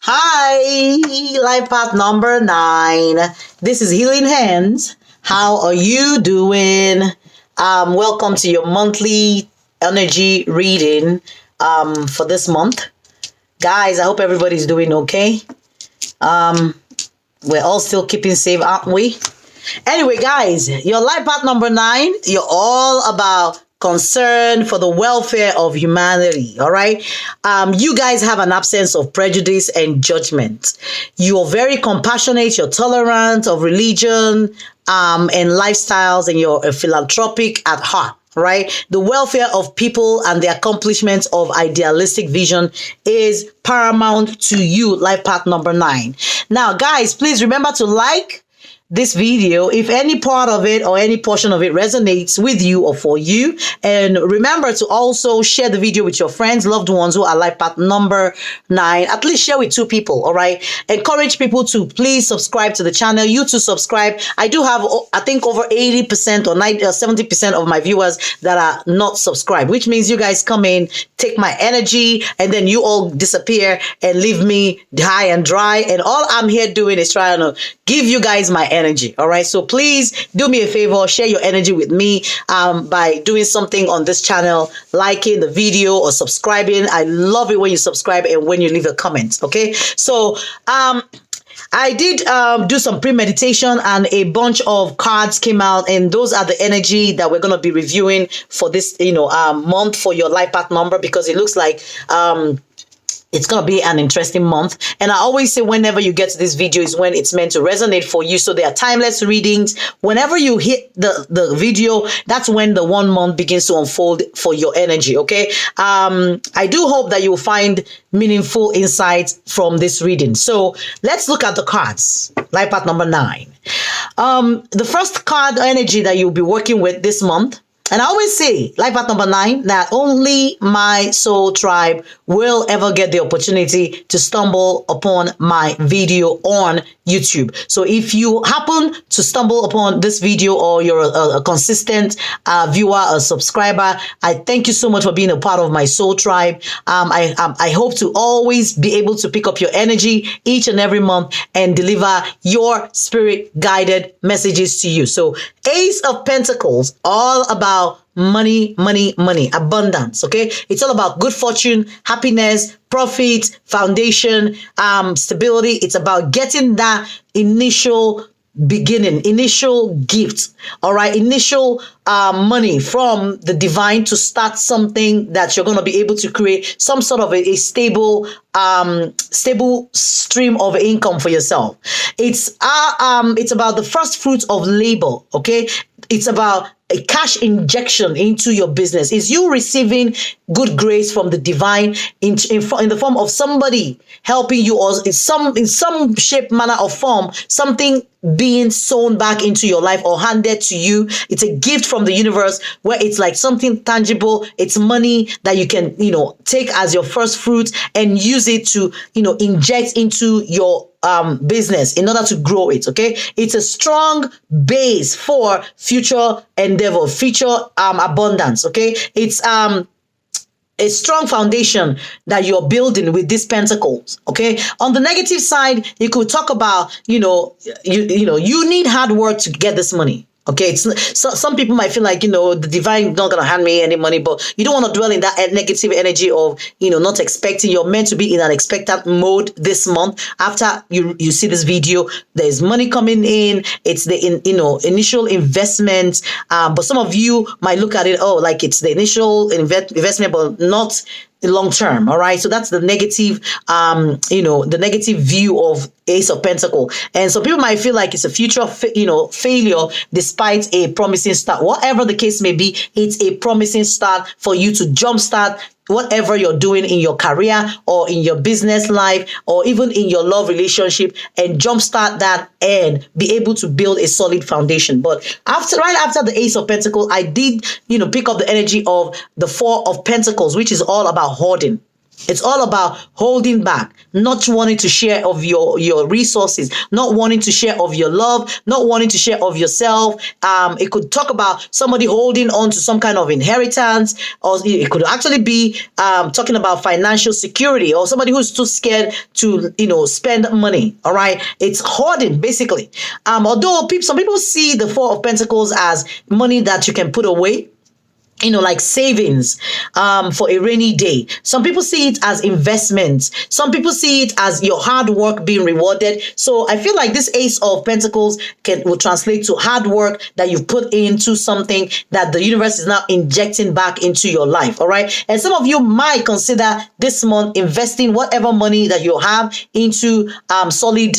Hi, life path number 9. This is Healing Hands. How are you doing? Welcome to your monthly energy reading for this month. Guys, I hope everybody's doing okay. We're all still keeping safe, aren't we? Anyway, guys, your life path number 9, you're all about concern for the welfare of humanity. All right. You guys have an absence of prejudice and judgment. You're very compassionate, you're tolerant of religion and lifestyles, and you're a philanthropic at heart. Right? The welfare of people and the accomplishment of idealistic vision is paramount to you, life path number 9. Now, guys, please remember to like this video if any part of it or any portion of it resonates with you or for you. And remember to also share the video with your friends, loved ones who are life path number 9. At least share with 2 people. All right. Encourage people to please subscribe to the channel. You to subscribe. I do have, I think, over 80% or 70% of my viewers that are not subscribed, which means you guys come in, take my energy, and then you all disappear and leave me high and dry. And all I'm here doing is trying to give you guys my energy. All right. So please do me a favor, share your energy with me by doing something on this channel, liking the video or subscribing. I love it when you subscribe and when you leave a comment. Okay. So I did do some premeditation and a bunch of cards came out, and those are the energy that we're going to be reviewing for this, month for your life path number, because it looks like it's going to be an interesting month. And I always say whenever you get to this video is when it's meant to resonate for you. So they are timeless readings. Whenever you hit the video, that's when the 1 month begins to unfold for your energy. Okay. I do hope that you'll find meaningful insights from this reading. So let's look at the cards. Life path number 9. The first card energy that you'll be working with this month. And I always say, life path number 9, that only my soul tribe will ever get the opportunity to stumble upon my video on YouTube. So if you happen to stumble upon this video, or you're a consistent viewer, a subscriber, I thank you so much for being a part of my soul tribe. I hope to always be able to pick up your energy each and every month and deliver your spirit guided messages to you. So Ace of Pentacles, all about money, abundance. Okay. It's all about good fortune, happiness, profit, foundation, stability. It's about getting that initial beginning, initial gift. All right. Initial money from the divine to start something that you're going to be able to create some sort of a stable stream of income for yourself. It's about the first fruits of labor. Okay. It's about a cash injection into your business. Is you receiving good grace from the divine in the form of somebody helping you, or in some shape, manner, or form, something being sown back into your life or handed to you. It's a gift from the universe where it's like something tangible. It's money that you can, take as your first fruit and use it to, inject into your business in order to grow it. Okay. It's a strong base for future endeavor, future abundance. Okay. It's a strong foundation that you're building with these pentacles. Okay. On the negative side, you could talk about, you need hard work to get this money. Okay. Some people might feel like, the divine not going to hand me any money, but you don't want to dwell in that negative energy of, not expecting. You're meant to be in an expectant mode this month. After you see this video, there's money coming in. It's the, initial investment. But some of you might look at it, like it's the initial investment, but not long term. All right. So that's the negative, the negative view of Ace of Pentacle. And so people might feel like it's a future, failure despite a promising start. Whatever the case may be, it's a promising start for you to jumpstart whatever you're doing in your career or in your business life or even in your love relationship, and jumpstart that and be able to build a solid foundation. But right after the Ace of Pentacles, I did, pick up the energy of the Four of Pentacles, which is all about hoarding. It's all about holding back, not wanting to share of your resources, not wanting to share of your love, not wanting to share of yourself. It could talk about somebody holding on to some kind of inheritance, or it could actually be talking about financial security, or somebody who's too scared to spend money. All right, it's hoarding basically. Although some people see the Four of Pentacles as money that you can put away, like savings for a rainy day. Some people see it as investments. Some people see it as your hard work being rewarded. So I feel like this Ace of Pentacles will translate to hard work that you've put into something that the universe is now injecting back into your life. All right. And some of you might consider this month investing whatever money that you have into solid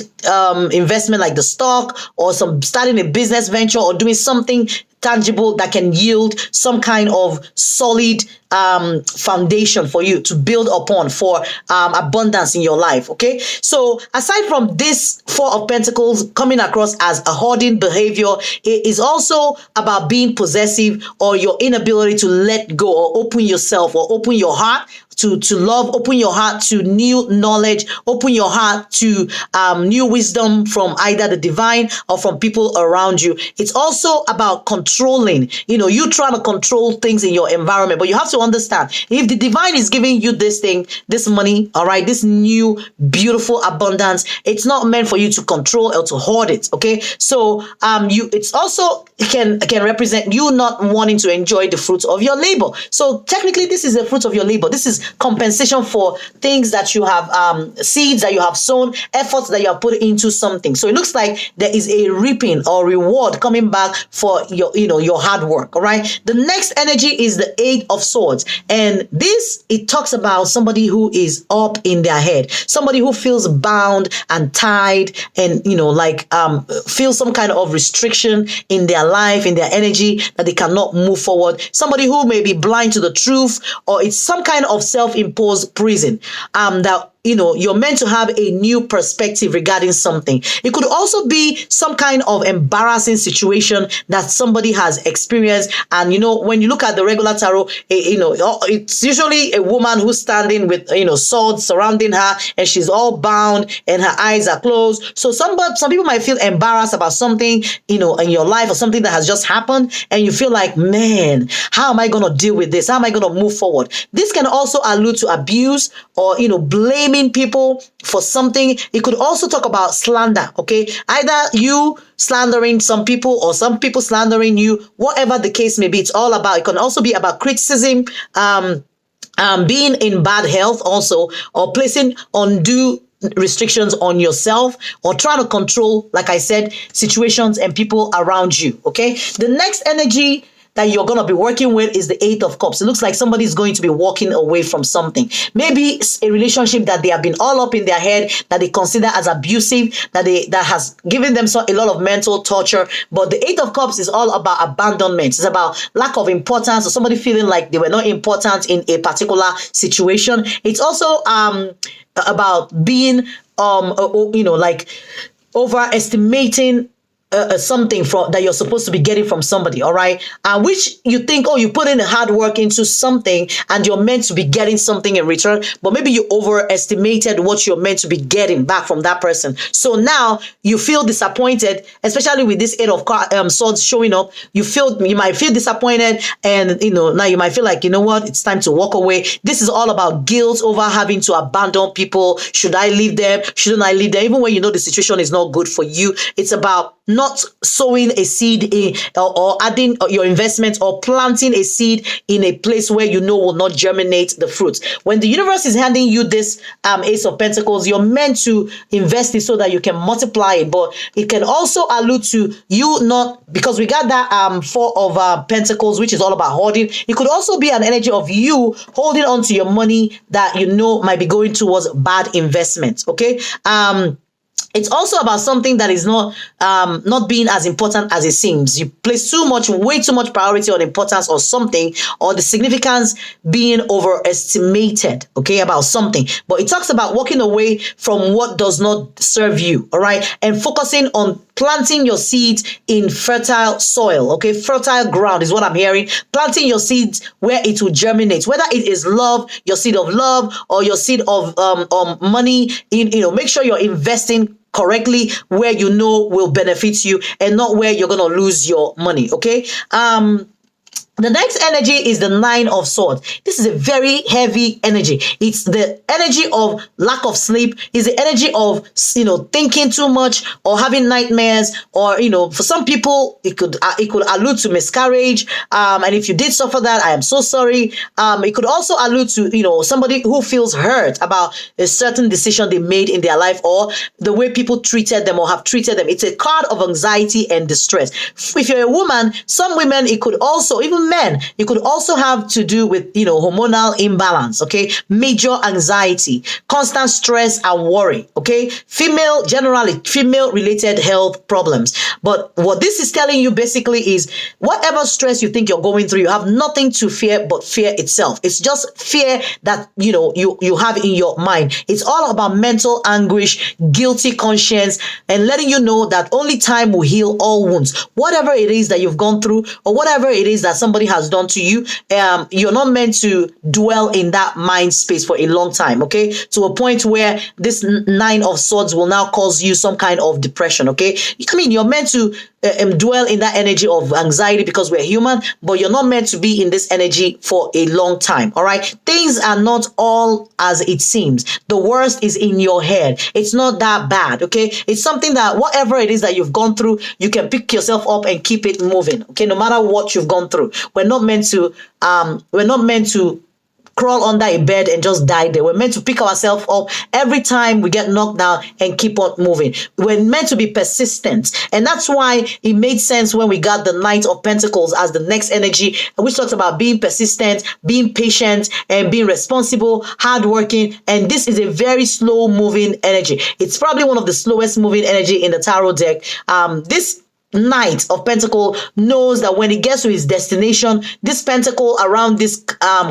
investment like the stock, or starting a business venture, or doing something tangible that can yield some kind of solid foundation for you to build upon for abundance in your life. Okay, so aside from this Four of Pentacles coming across as a hoarding behavior, it is also about being possessive, or your inability to let go, or open yourself, or open your heart to love, open your heart to new knowledge, open your heart to new wisdom from either the divine or from people around you. It's also about controlling, you trying to control things in your environment, but you have to understand, if the divine is giving you this thing, this money, all right, this new beautiful abundance, it's not meant for you to control or to hoard it. Okay, so it's also can represent you not wanting to enjoy the fruits of your labor. So technically, this is the fruit of your labor. This is compensation for things that you have, seeds that you have sown, efforts that you have put into something. So it looks like there is a reaping or reward coming back for your hard work. All right. The next energy is the Eight of Swords, and it talks about somebody who is up in their head, somebody who feels bound and tied, and feels some kind of restriction in their life, in their energy, that they cannot move forward. Somebody who may be blind to the truth, or it's some kind of self-imposed prison that you're meant to have a new perspective regarding something. It could also be some kind of embarrassing situation that somebody has experienced. And, when you look at the regular tarot, it's usually a woman who's standing with, swords surrounding her, and she's all bound and her eyes are closed. So some people might feel embarrassed about something, in your life, or something that has just happened. And you feel like, man, how am I going to deal with this? How am I going to move forward? This can also allude to abuse, or, blaming people for something. It could also talk about slander. Okay, either you slandering some people, or some people slandering you, whatever the case may be. It's all about, it can also be about criticism, being in bad health also, or placing undue restrictions on yourself, or trying to control, like I said, situations and people around you. Okay, the next energy that you're going to be working with is the Eight of Cups. It looks like somebody's going to be walking away from something. Maybe it's a relationship that they have been all up in their head, that they consider as abusive, that has given them a lot of mental torture. But the Eight of Cups is all about abandonment. It's about lack of importance, or somebody feeling like they were not important in a particular situation. It's also about being overestimating something that you're supposed to be getting from somebody, all right? Which you think, you put in the hard work into something and you're meant to be getting something in return, but maybe you overestimated what you're meant to be getting back from that person. So now you feel disappointed, especially with this Eight of Swords showing up. You might feel disappointed, and now you might feel like, what, it's time to walk away. This is all about guilt over having to abandon people. Should I leave them? Shouldn't I leave them? Even when the situation is not good for you. It's about not sowing a seed or adding your investment, or planting a seed in a place where will not germinate the fruits. When the universe is handing you this Ace of Pentacles, you're meant to invest it so that you can multiply it. But it can also allude to you not, because we got that Four of Pentacles, which is all about hoarding. It could also be an energy of you holding on to your money that might be going towards bad investments. Okay. It's also about something that is not being as important as it seems. You place way too much priority on importance or something, or the significance being overestimated, okay, about something. But it talks about walking away from what does not serve you, all right, and focusing on planting your seeds in fertile soil, okay? Fertile ground is what I'm hearing. Planting your seeds where it will germinate, whether it is love, your seed of love, or your seed of money. Make sure you're investing correctly where you know will benefit you and not where you're going to lose your money, okay? The next energy is the Nine of Swords. This is a very heavy energy. It's the energy of lack of sleep. It's the energy of, thinking too much or having nightmares, or, for some people, it could allude to miscarriage. And if you did suffer that, I am so sorry. It could also allude to, somebody who feels hurt about a certain decision they made in their life, or the way people treated them or have treated them. It's a card of anxiety and distress. If you're a woman, some women, it could also, even men, it could also have to do with, hormonal imbalance, okay? Major anxiety, constant stress and worry, okay? Generally female related health problems. But what this is telling you basically is whatever stress you think you're going through, you have nothing to fear but fear itself. It's just fear that, you have in your mind. It's all about mental anguish, guilty conscience, and letting you know that only time will heal all wounds. Whatever it is that you've gone through, or whatever it is that somebody has done to you, you're not meant to dwell in that mind space for a long time, okay? To a point where this Nine of Swords will now cause you some kind of depression, okay? I mean, you're meant to dwell in that energy of anxiety because we're human, but you're not meant to be in this energy for a long time, all right? Things are not all as it seems. The worst is in your head. It's not that bad, okay? It's something that whatever it is that you've gone through, you can pick yourself up and keep it moving, okay? No matter what you've gone through. We're not meant to crawl under a bed and just die there. We're meant to pick ourselves up every time we get knocked down and keep on moving. We're meant to be persistent. And that's why it made sense when we got the Knight of Pentacles as the next energy, which talks about being persistent, being patient, and being responsible, hardworking. And this is a very slow moving energy. It's probably one of the slowest moving energy in the tarot deck. This Knight of Pentacles knows that when he gets to his destination, this pentacle around this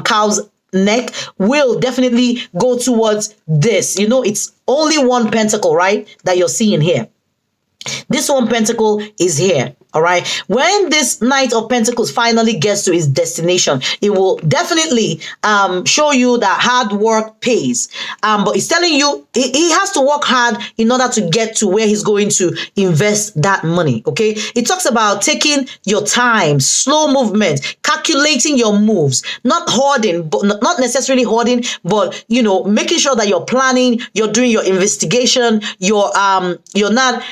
cow's neck will definitely go towards this. It's only one pentacle, right, that you're seeing here. This one pentacle is here. All right. When this Knight of Pentacles finally gets to his destination, it will definitely show you that hard work pays. But it's telling you he has to work hard in order to get to where he's going to invest that money. OK, it talks about taking your time, slow movement, calculating your moves, not hoarding, but not necessarily hoarding, but, making sure that you're planning, you're doing your investigation, you're not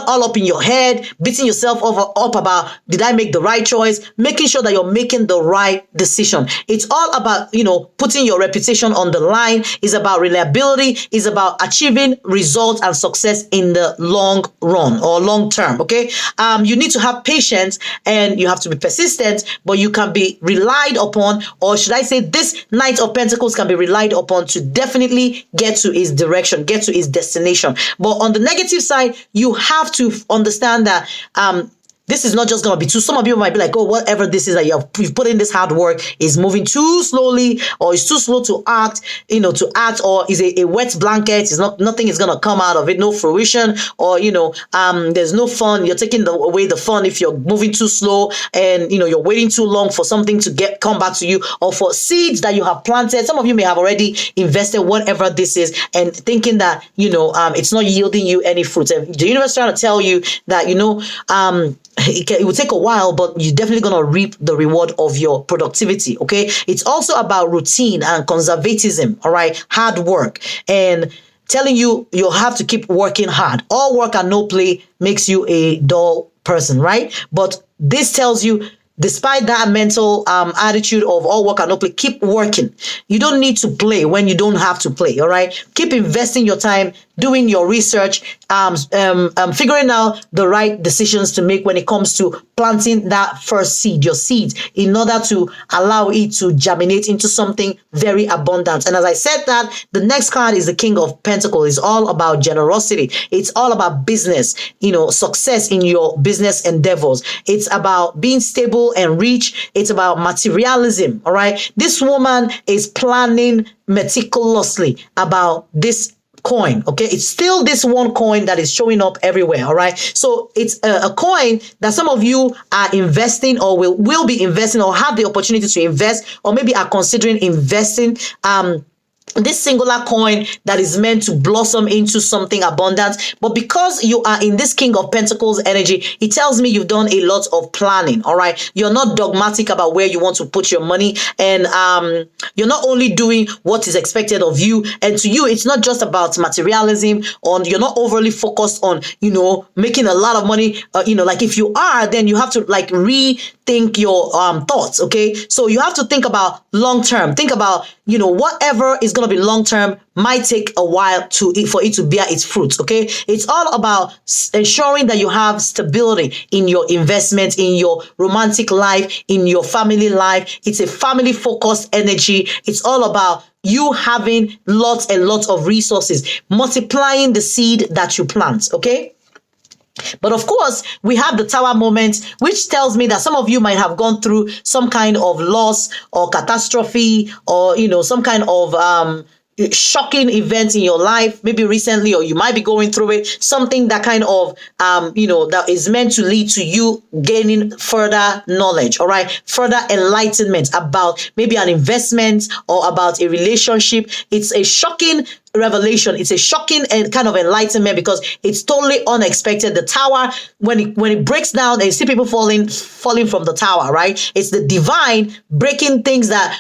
all up in your head, beating yourself up about, did I make the right choice? Making sure that you're making the right decision. It's all about, putting your reputation on the line. It's about reliability. It's about achieving results and success in the long run or long term. Okay. You need to have patience and you have to be persistent, but you can be relied upon, or should I say this Knight of Pentacles can be relied upon to definitely get to his direction, get to his destination. But on the negative side, you have to understand that this is not just going to be too. Some of you might be like, oh, whatever this is that you've put in this hard work is moving too slowly, or is too slow to act, or is a wet blanket. It's nothing is going to come out of it, no fruition, or, there's no fun. You're taking away the fun if you're moving too slow and, you're waiting too long for something to come back to you, or for seeds that you have planted. Some of you may have already invested whatever this is and thinking that, it's not yielding you any fruits. The universe is trying to tell you that, it will take a while, but you're definitely going to reap the reward of your productivity. Okay. It's also about routine and conservatism. All right. Hard work and telling you have to keep working hard. All work and no play makes you a dull person. Right. But this tells you, despite that mental attitude of all work and no play, keep working. You don't need to play when you don't have to play. All right. Keep investing your time, doing your research, figuring out the right decisions to make when it comes to planting that first seed, your seeds, in order to allow it to germinate into something very abundant. And as I said that, the next card is the King of Pentacles. It's all about generosity. It's all about business, success in your business endeavors. It's about being stable and rich. It's about materialism. All right. This woman is planning meticulously about this coin. Okay, it's still this one coin that is showing up everywhere. All right, so it's a coin that some of you are investing or will be investing or have the opportunity to invest, or maybe are considering investing. This singular coin that is meant to blossom into something abundant. But because you are in this King of Pentacles energy, it tells me you've done a lot of planning. All right, you're not dogmatic about where you want to put your money, and you're not only doing what is expected of you. And to you, it's not just about materialism, or you're not overly focused on making a lot of money. Like if you are, then you have to like rethink your thoughts. Okay, so you have to think about long term. Think about whatever is going to be long term might take a while for it to bear its fruits. Okay, it's all about ensuring that you have stability in your investments, in your romantic life, in your family life. It's a family focused energy. It's all about you having lots and lots of resources, multiplying the seed that you plant. Okay. But of course, we have the Tower moment, which tells me that some of you might have gone through some kind of loss or catastrophe, or, some kind of shocking event in your life, maybe recently, or you might be going through it, something that kind of, that is meant to lead to you gaining further knowledge, all right, further enlightenment about maybe an investment or about a relationship. It's a shocking revelation. It's a shocking and kind of enlightenment because it's totally unexpected. The tower, when it breaks down and you see people falling from the tower, right? It's the divine breaking things that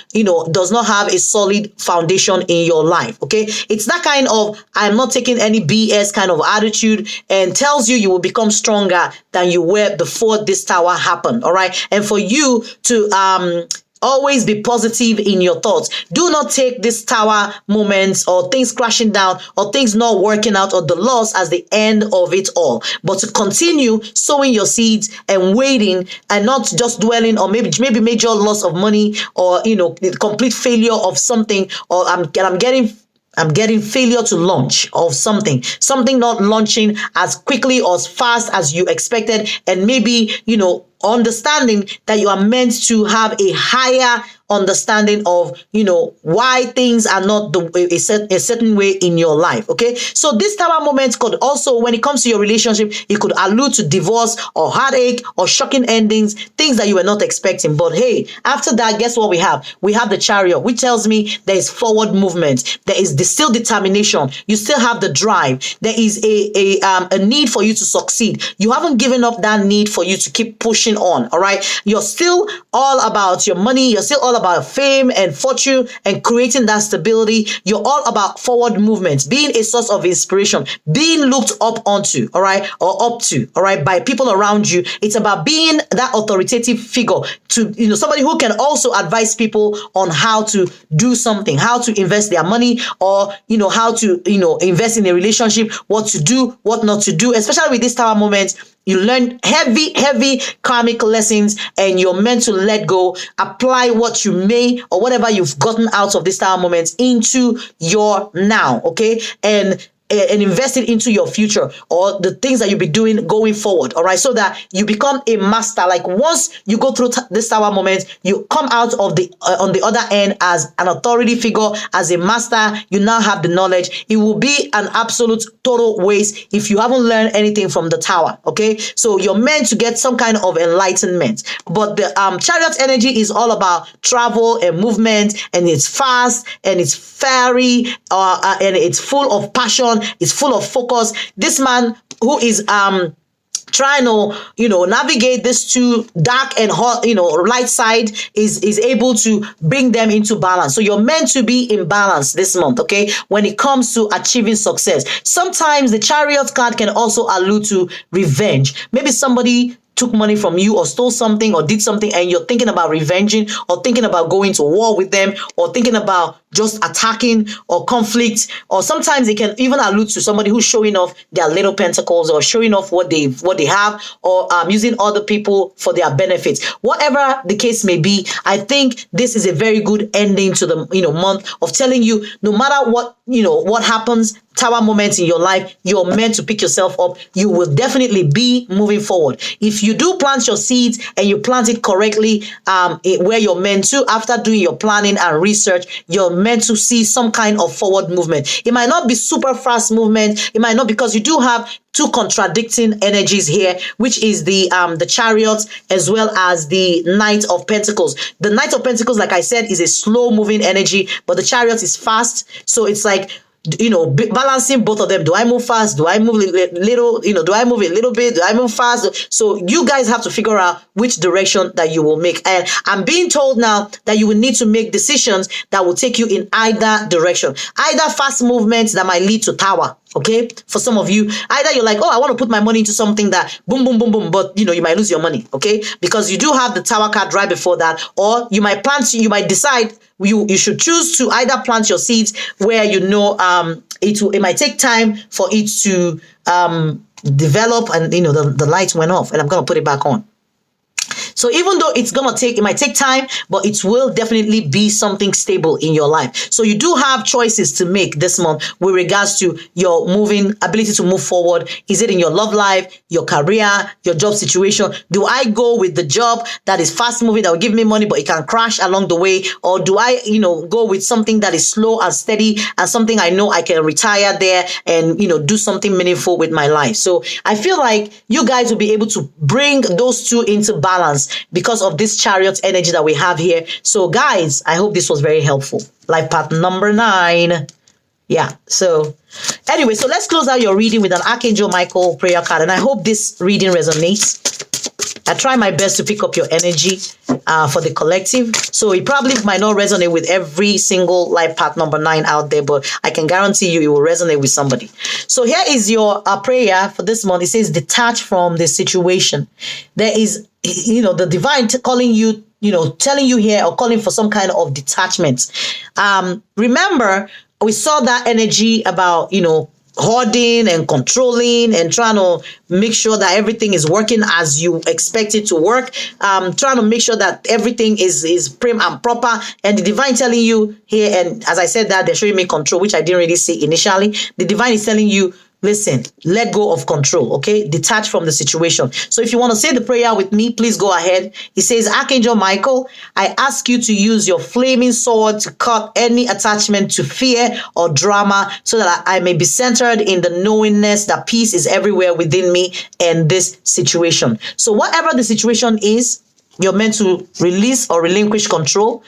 does not have a solid foundation in your life. Okay, it's that kind of I'm not taking any BS kind of attitude, and tells you will become stronger than you were before this tower happened. All right, and for you to always be positive in your thoughts. Do not take this tower moments or things crashing down or things not working out or the loss as the end of it all, but to continue sowing your seeds and waiting, and not just dwelling on maybe major loss of money, or complete failure of something, or I'm getting failure to launch of something not launching as quickly or as fast as you expected, and maybe understanding that you are meant to have a higher understanding of why things are not a certain way in your life. Okay, so this tower moment could also, when it comes to your relationship, it could allude to divorce or heartache or shocking endings, things that you were not expecting. But hey, after that, guess what we have? We have the Chariot, which tells me there is forward movement, there is still determination, you still have the drive, there is a need for you to succeed. You haven't given up that need for you to keep pushing on. All right, you're still all about your money, you're still all about fame and fortune and creating that stability. You're all about forward movement, being a source of inspiration, being looked up onto, all right, or up to, all right, by people around you. It's about being that authoritative figure to, somebody who can also advise people on how to do something, how to invest their money, or, how to, invest in a relationship, what to do, what not to do, especially with this tower moment. You learn heavy karmic lessons, and you're meant to let go, apply what you may or whatever you've gotten out of this tower moment into your now, okay? And invest it into your future or the things that you'll be doing going forward, all right? So that you become a master. Like once you go through this tower moment, you come out of the on the other end as an authority figure, as a master. You now have the knowledge. It will be an absolute total waste if you haven't learned anything from the tower, okay? So you're meant to get some kind of enlightenment. But the Chariot energy is all about travel and movement, and it's fast and it's fiery, and it's full of passion. It's full of focus. This man who is trying to navigate this too dark and hot light side is able to bring them into balance. So you're meant to be in balance this month, okay, when it comes to achieving success. Sometimes the Chariot card can also allude to revenge. Maybe somebody took money from you or stole something or did something, and you're thinking about revenging or thinking about going to war with them or thinking about just attacking or conflict. Or sometimes it can even allude to somebody who's showing off their little pentacles or showing off what they have, or using other people for their benefits. Whatever the case may be, I think this is a very good ending to the month of telling you, no matter what happens, tower moments in your life, you're meant to pick yourself up. You will definitely be moving forward. If you do plant your seeds and you plant it correctly, where you're meant to, after doing your planning and research, you're meant to see some kind of forward movement. It might not be super fast movement. It might not, because you do have two contradicting energies here, which is the Chariot as well as the Knight of Pentacles. The Knight of Pentacles, like I said, is a slow moving energy, but the Chariot is fast. So it's like, you know, balancing both of them. Do I move fast? Do I move little? You know, do I move a little bit? Do I move fast? So you guys have to figure out which direction that you will make. And I'm being told now that you will need to make decisions that will take you in either direction. Either fast movements that might lead to tower. Okay, for some of you, either you're like, oh, I want to put my money into something that boom, boom, boom, boom, but you know, you might lose your money. Okay, because you do have the tower card right before that, or you might decide you should choose to either plant your seeds where you know it might take time for it to develop, and you know the light went off, and I'm gonna put it back on. So even though it might take time, but it will definitely be something stable in your life. So you do have choices to make this month with regards to your ability to move forward. Is it in your love life, your career, your job situation? Do I go with the job that is fast moving, that will give me money, but it can crash along the way? Or do I, you know, go with something that is slow and steady and something I know I can retire there and, you know, do something meaningful with my life? So I feel like you guys will be able to bring those two into balance because of this Chariot energy that we have here. So guys, I hope this was very helpful. Life path number 9. Yeah. So anyway, so let's close out your reading with an Archangel Michael prayer card. And I hope this reading resonates. I try my best to pick up your energy for the collective. So it probably might not resonate with every single life path number 9 out there, but I can guarantee you it will resonate with somebody. So here is your prayer for this month. It says, detach from the situation. There is, you know, the divine calling you, you know, telling you here, or calling for some kind of detachment. Remember, we saw that energy about, you know, hoarding and controlling and trying to make sure that everything is working as you expect it to work, trying to make sure that everything is prim and proper, and the divine telling you here, and as I said that, they're showing me control, which I didn't really see initially. The divine is telling you, listen, let go of control, okay? Detach from the situation. So if you want to say the prayer with me, please go ahead. It says, Archangel Michael, I ask you to use your flaming sword to cut any attachment to fear or drama so that I may be centered in the knowingness that peace is everywhere within me and this situation. So whatever the situation is, you're meant to release or relinquish control.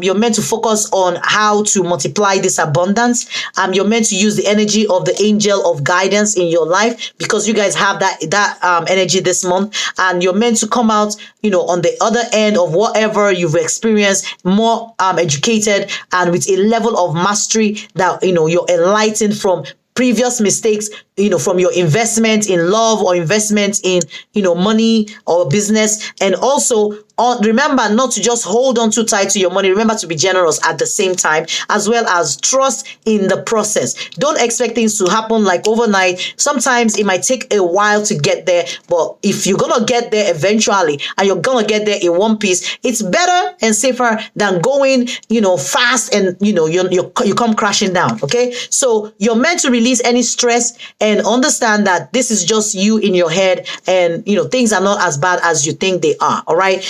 You're meant to focus on how to multiply this abundance. You're meant to use the energy of the angel of guidance in your life, because you guys have that energy this month. And you're meant to come out, you know, on the other end of whatever you've experienced, more educated and with a level of mastery that, you know, you're enlightened from previous mistakes, you know, from your investment in love or investment in, you know, money or business. And also remember not to just hold on too tight to your money. Remember to be generous at the same time, as well as trust in the process. Don't expect things to happen like overnight. Sometimes it might take a while to get there, but if you're gonna get there eventually and you're gonna get there in one piece, it's better and safer than going, you know, fast and, you know, you come crashing down. Okay, so you're meant to release any stress and understand that this is just you in your head, and you know things are not as bad as you think they are. All right.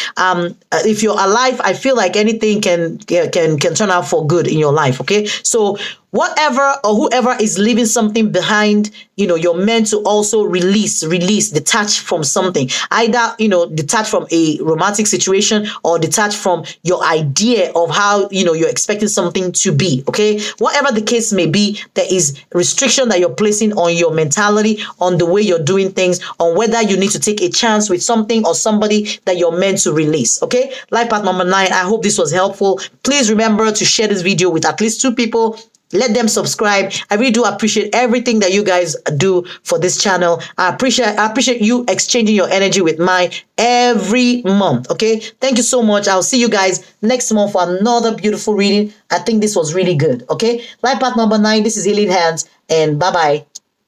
If you're alive, I feel like anything can turn out for good in your life. Okay, so whatever or whoever is leaving something behind, you know, you're meant to also release, detach from something. Either, you know, detach from a romantic situation or detach from your idea of how, you know, you're expecting something to be. Okay, whatever the case may be, there is restriction that you're placing on your mentality, on the way you're doing things, on whether you need to take a chance with something or somebody that you're meant to release. Okay, life path number 9. I hope this was helpful. Please remember to share this video with at least 2 people. Let them subscribe. I really do appreciate everything that you guys do for this channel. I appreciate you exchanging your energy with mine every month. Okay, thank you so much. I'll see you guys next month for another beautiful reading. I think this was really good. Okay, life path number 9. This is Healing Hands, and bye bye.